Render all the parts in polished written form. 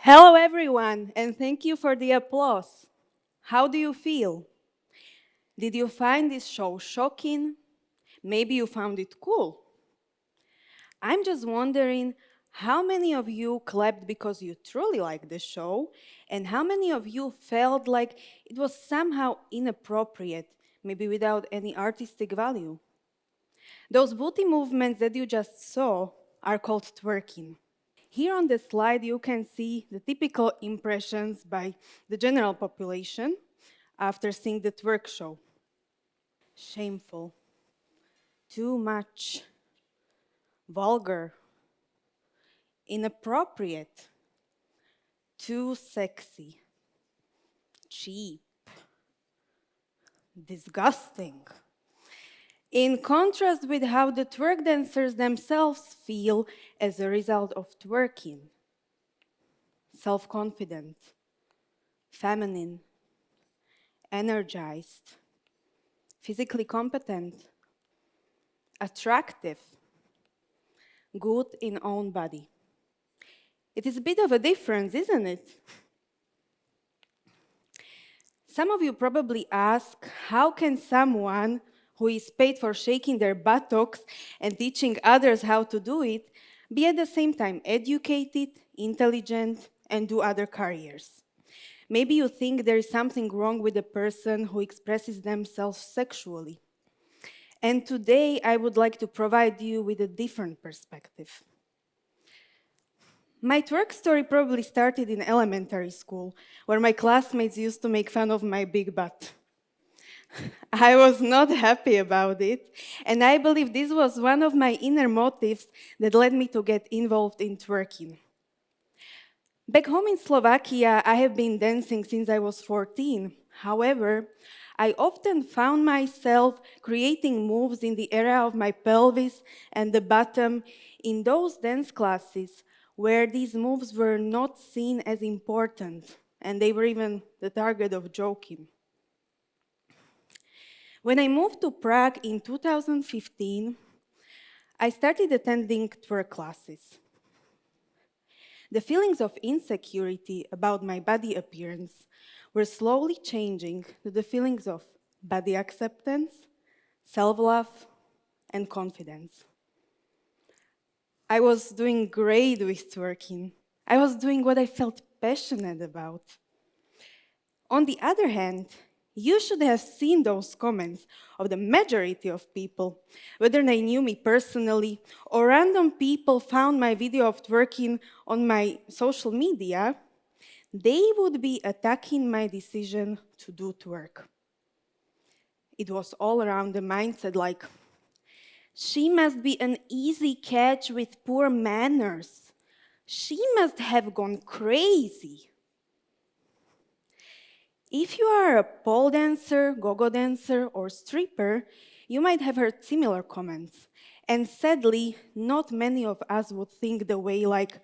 Hello everyone, and thank you for the applause. How do you feel? Did you find this show shocking? Maybe you found it cool. I'm just wondering how many of you clapped because you truly liked the show, and how many of you felt like it was somehow inappropriate, maybe without any artistic value? Those booty movements that you just saw are called twerking. Here on the slide, you can see the typical impressions by the general population after seeing the twerk show. Shameful, too much, vulgar, inappropriate, too sexy, cheap, disgusting. In contrast with how the twerk dancers themselves feel as a result of twerking. Self-confident, feminine, energized, physically competent, attractive, good in own body. It is a bit of a difference, isn't it? Some of you probably ask, how can someone who is paid for shaking their buttocks and teaching others how to do it, be at the same time educated, intelligent, and do other careers? Maybe you think there is something wrong with a person who expresses themselves sexually. And today I would like to provide you with a different perspective. My twerk story probably started in elementary school, where my classmates used to make fun of my big butt. I was not happy about it, and I believe this was one of my inner motives that led me to get involved in twerking. Back home in Slovakia, I have been dancing since I was 14. However, I often found myself creating moves in the area of my pelvis and the bottom in those dance classes where these moves were not seen as important, and they were even the target of joking. When I moved to Prague in 2015, I started attending twerk classes. The feelings of insecurity about my body appearance were slowly changing to the feelings of body acceptance, self-love, and confidence. I was doing great with twerking. I was doing what I felt passionate about. On the other hand, you should have seen those comments of the majority of people, whether they knew me personally or random people found my video of twerking on my social media. They would be attacking my decision to do twerk. It was all around the mindset like, she must be an easy catch with poor manners. She must have gone crazy. If you are a pole dancer, go-go dancer, or stripper, you might have heard similar comments. And sadly, not many of us would think the way like,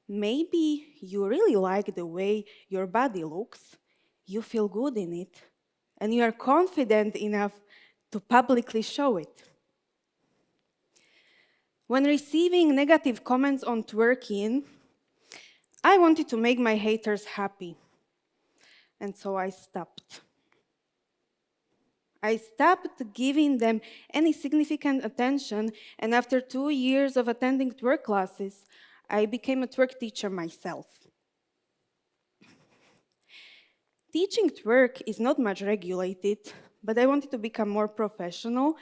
maybe you really like the way your body looks, you feel good in it, and you are confident enough to publicly show it. When receiving negative comments on twerking, I wanted to make my haters happy. And so I stopped. I stopped giving them any significant attention, and after 2 years of attending twerk classes, I became a twerk teacher myself. Teaching twerk is not much regulated, but I wanted to become more professional,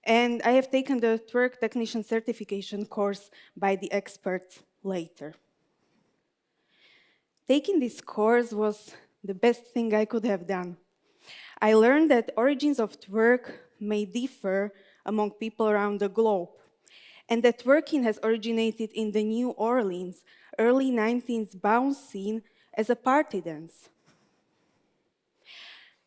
and I have taken the twerk technician certification course by the experts later. Taking this course was the best thing I could have done. I learned that origins of twerk may differ among people around the globe, and that twerking has originated in the New Orleans, early 19th bounce scene as a party dance.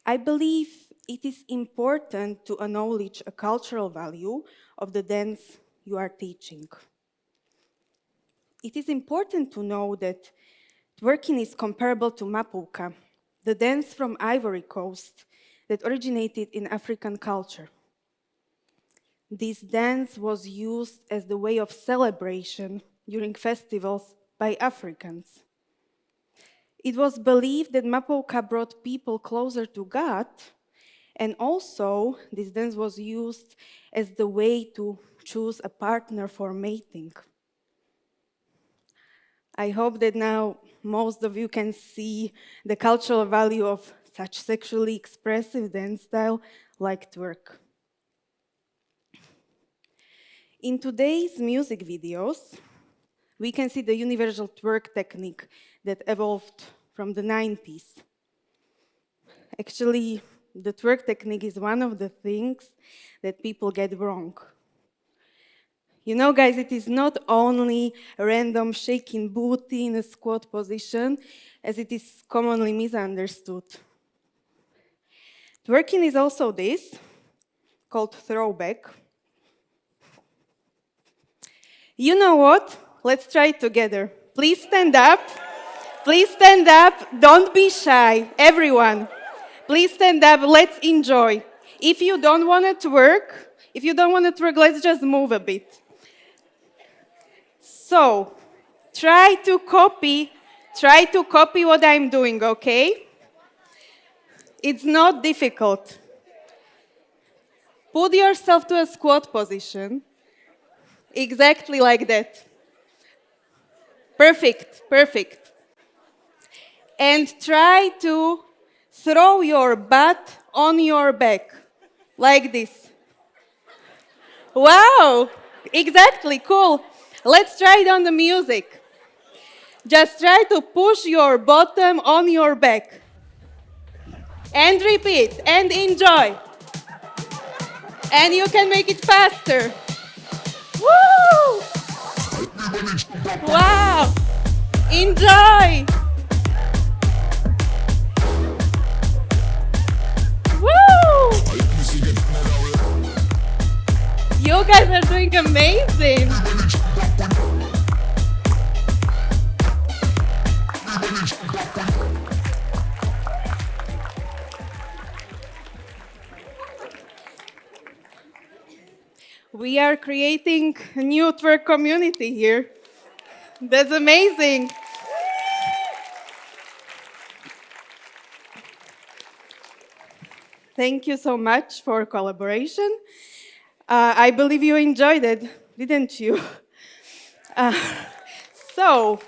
I believe it is important to acknowledge a cultural value of the dance you are teaching. It is important to know that twerking is comparable to mapouka, the dance from Ivory Coast that originated in African culture. This dance was used as the way of celebration during festivals by Africans. It was believed that mapouka brought people closer to God, and also this dance was used as the way to choose a partner for mating. I hope that now most of you can see the cultural value of such sexually expressive dance style like twerk. In today's music videos, we can see the universal twerk technique that evolved from the 90s. Actually, the twerk technique is one of the things that people get wrong. You know, guys, it is not only random shaking booty in a squat position, as it is commonly misunderstood. Twerking is also this, called throwback. You know what? Let's try it together. Please stand up. Please stand up. Don't be shy. Everyone, please stand up. Let's enjoy. If you don't want to twerk, let's just move a bit. So, try to copy what I'm doing, okay? It's not difficult. Put yourself to a squat position. Exactly like that. Perfect, perfect. And try to throw your butt on your back, like this. Wow, exactly, cool. Let's try it on the music. Just try to push your bottom on your back. And repeat, and enjoy. And you can make it faster. Woo! Wow! Enjoy! Woo! You guys are doing amazing! We are creating a new twerk community here. That's amazing. Thank you so much for collaboration. I believe you enjoyed it, didn't you? So,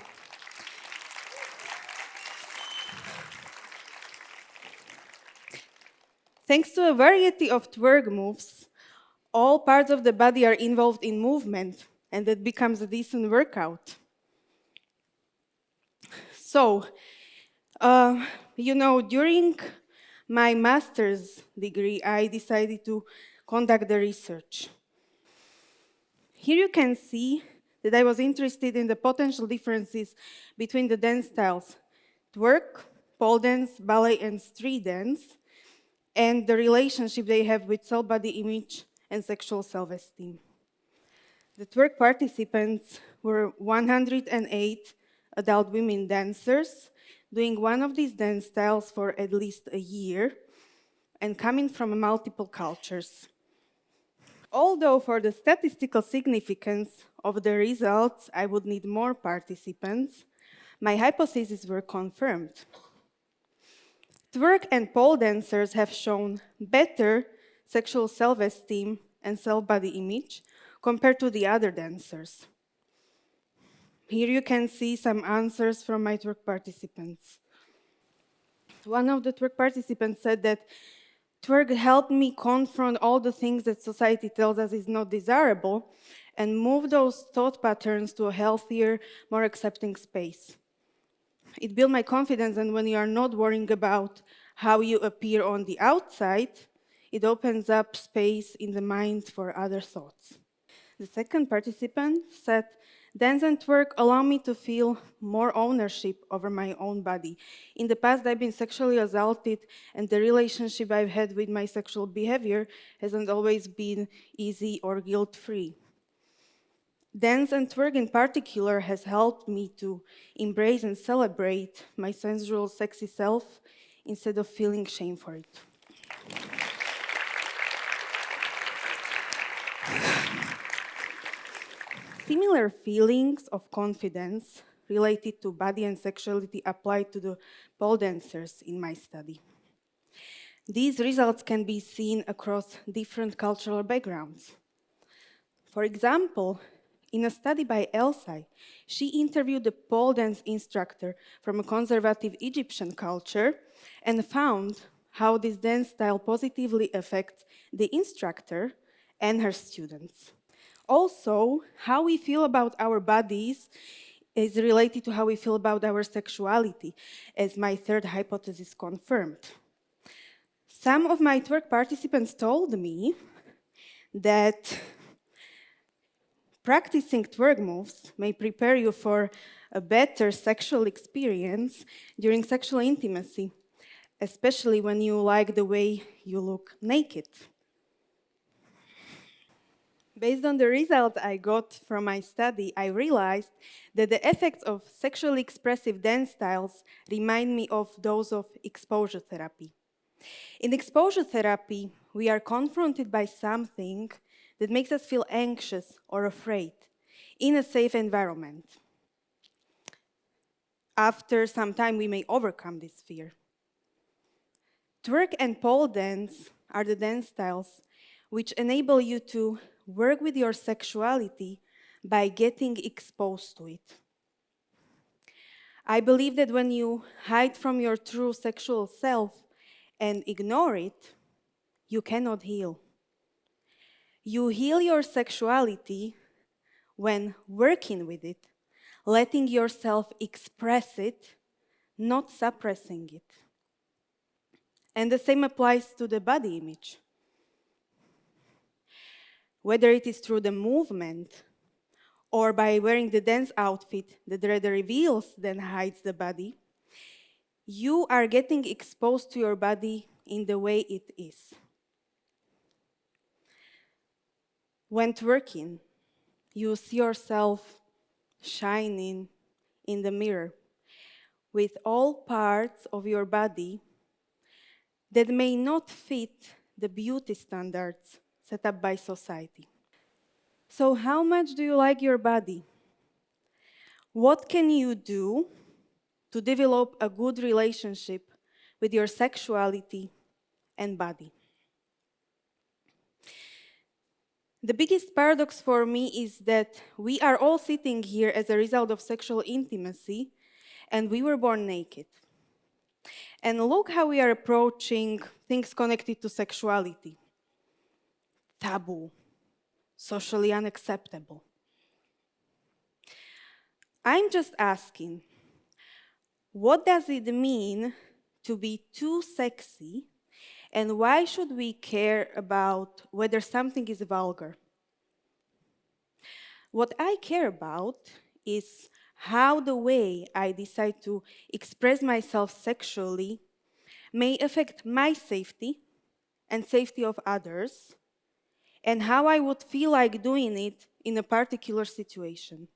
thanks to a variety of twerk moves, all parts of the body are involved in movement, and that becomes a decent workout. So, during my master's degree, I decided to conduct the research. Here you can see that I was interested in the potential differences between the dance styles, twerk, pole dance, ballet, and street dance, and the relationship they have with self-body image and sexual self-esteem. The twerk participants were 108 adult women dancers doing one of these dance styles for at least a year and coming from multiple cultures. Although for the statistical significance of the results, I would need more participants, my hypotheses were confirmed. Twerk and pole dancers have shown better sexual self-esteem and self-body image compared to the other dancers. Here you can see some answers from my twerk participants. One of the Twerk participants said that Twerk helped me confront all the things that society tells us is not desirable and move those thought patterns to a healthier, more accepting space. It built my confidence, and when you are not worrying about how you appear on the outside, it opens up space in the mind for other thoughts. The second participant said, dance and twerk allow me to feel more ownership over my own body. In the past, I've been sexually assaulted, and the relationship I've had with my sexual behavior hasn't always been easy or guilt-free. Dance and twerk in particular has helped me to embrace and celebrate my sensual, sexy self instead of feeling shame for it. Similar feelings of confidence related to body and sexuality apply to the pole dancers in my study. These results can be seen across different cultural backgrounds. For example, in a study by Elsa, she interviewed a pole dance instructor from a conservative Egyptian culture and found how this dance style positively affects the instructor and her students. Also, how we feel about our bodies is related to how we feel about our sexuality, as my third hypothesis confirmed. Some of my twerk participants told me that practicing twerk moves may prepare you for a better sexual experience during sexual intimacy, especially when you like the way you look naked. Based on the results I got from my study, I realized that the effects of sexually expressive dance styles remind me of those of exposure therapy. In exposure therapy, we are confronted by something that makes us feel anxious or afraid in a safe environment. After some time, we may overcome this fear. Twerk and pole dance are the dance styles which enable you to work with your sexuality by getting exposed to it. I believe that when you hide from your true sexual self and ignore it, you cannot heal. You heal your sexuality when working with it, letting yourself express it, not suppressing it. And the same applies to the body image. Whether it is through the movement or by wearing the dance outfit that rather reveals than hides the body, you are getting exposed to your body in the way it is. When twerking, you see yourself shining in the mirror with all parts of your body that may not fit the beauty standards set up by society. So how much do you like your body? What can you do to develop a good relationship with your sexuality and body? The biggest paradox for me is that we are all sitting here as a result of sexual intimacy, and we were born naked. And look how we are approaching things connected to sexuality. Taboo, socially unacceptable. I'm just asking, what does it mean to be too sexy, and why should we care about whether something is vulgar? What I care about is how the way I decide to express myself sexually may affect my safety and safety of others, and how I would feel like doing it in a particular situation.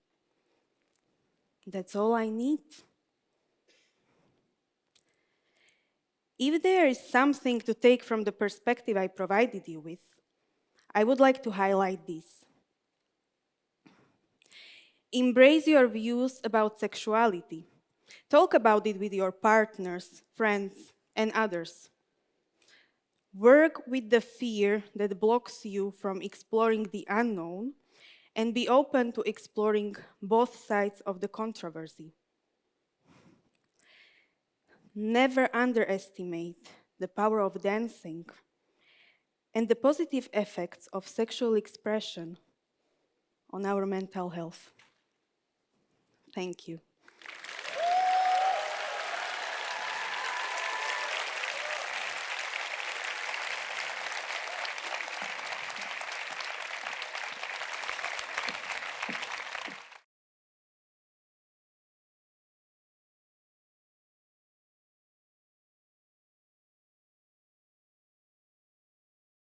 That's all I need. If there is something to take from the perspective I provided you with, I would like to highlight this. Embrace your views about sexuality. Talk about it with your partners, friends, and others. Work with the fear that blocks you from exploring the unknown, and be open to exploring both sides of the controversy. never underestimate the power of dancing and the positive effects of sexual expression on our mental health. Thank you.